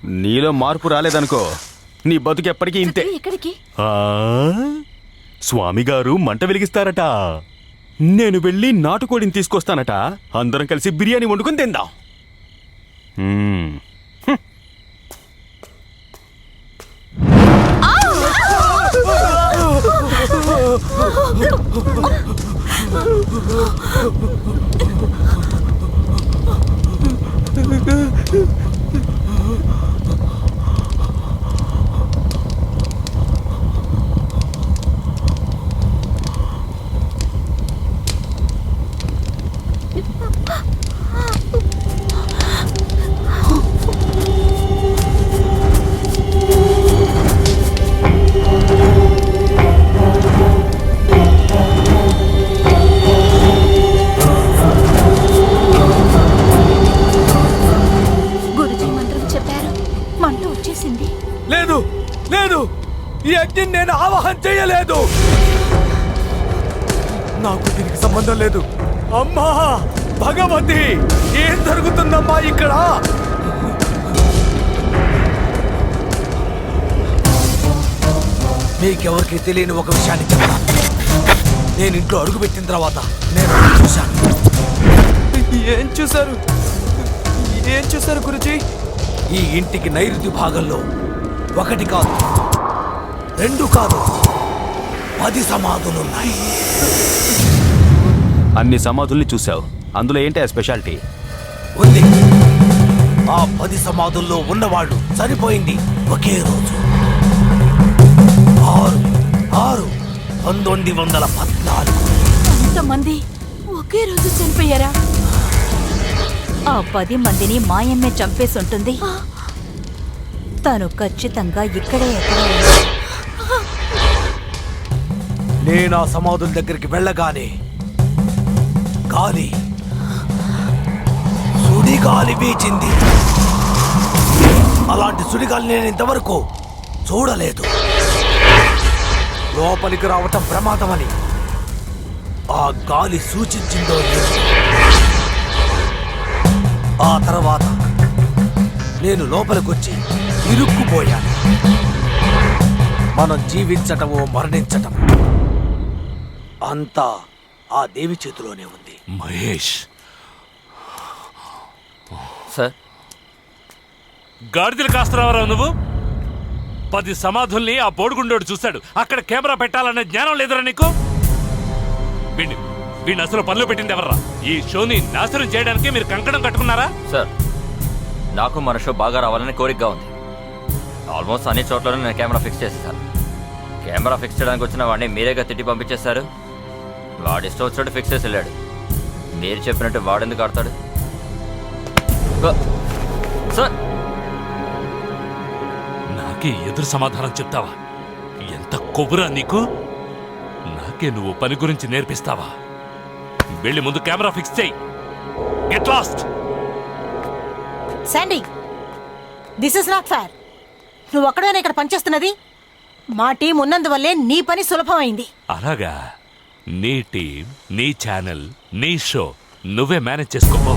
నీలో మార్పు రాలేదనుకో, నీ బతుకు ఎప్పటికీ ఇంతే. ఎక్కడికి? స్వామి గారు మంట వెలిగిస్తారట. నేను వెళ్ళి నాటుకోడిని తీసుకొస్తానట. అందరం కలిసి బిర్యానీ వండుకొని తిందాం. లేదు లేదు, ఈ యజ్ఞం నేను ఆవాహన చేయలేదు. నాకు దీనికి సంబంధం లేదు. అమ్మా భగవతి, ఏం జరుగుతుందమ్మా ఇక్కడ? మీకెవరికి తెలియని ఒక విషయాన్ని చెప్తాను. నేను ఇంట్లో అడుగుపెట్టిన తర్వాత నేను చూశాను. ఏం చూశారు? ఏం చూశారు గురుజీ? ఈ ఇంటికి నైరుతి భాగంలో 1 కాదు, 2 కాదు, 10 సమాధులున్నాయి. అన్ని సమాధుల్ని చూసావు, అందులో ఏంటి ఆ స్పెషాలిటీ? ఉంది. ఆ 10 సమాధుల్లో ఉన్నవాళ్ళు చనిపోయింది ఒకే రోజు. 6/1914. అంతమంది ఒకే రోజు చనిపోయారా? ఆ 10 మందిని మాయమ్మే చంపేసి ఉంటుంది. తను ఖచ్చితంగా ఇక్కడే ఎక్కడో. నేను ఆ సమాధుల దగ్గరికి వెళ్ళగానే సుడిగాలి వీచింది. అలాంటి సుడిగాలి నేను ఇంతవరకు చూడలేదు. లోపలికి రావటం ప్రమాదమని ఆ గాలి సూచించిందో లేదు. ఆ తర్వాత నేను లోపలికొచ్చి ఇరుక్కుపోయాను. మనం జీవించటమో మరణించటం అంతా ఆ దేవి చేతిలోనే ఉంది. మహేష్ సార్, గాడిదలు కాస్తున్నావరా నువ్వు? 10 సమాధుల్ని ఆ బోడిగుండోడు చూశాడు. అక్కడ కెమెరా పెట్టాలనే జ్ఞానం లేదురా నీకు? వీడిని అసలు పనిలో పెట్టింది ఎవర్రా? ఈ షోని నాశనం చేయడానికి మీరు కంకణం కట్టుకున్నారా? సార్, నాకు మన షో బాగా రావాలని కోరికగా ఉంది. ఆల్మోస్ట్ అన్ని చోట్లను నేను కెమెరా ఫిక్స్ చేసేసాను. కెమెరా ఫిక్స్ చేయడానికి వచ్చిన వాడిని మీరేగా తిట్టి పంపించేశారు. వాడు ఇష్టం వచ్చినట్టు ఫిక్స్ చేసి వెళ్ళాడు. మీరు చెప్పినట్టు వాడెందుకు ఆడతాడు? సార్, నాకే ఎదురు సమాధానం చెప్తావా? ఎంత కొవ్వురా నీకు? నాకే నువ్వు పని గురించి నేర్పిస్తావా? వెళ్ళి ముందు కెమెరా ఫిక్స్ చేయి. Get lost. Sandy, this is not fair. నువ్వు ఒక్కడైనా ఇక్కడ పనిచేస్తున్నది. మా టీం ఉన్నందువల్లే నీ పని సులభమైంది. అలాగా? నీ టీం, నీ ఛానల్, నీ షో నువ్వే మేనేజ్ చేసుకోపో.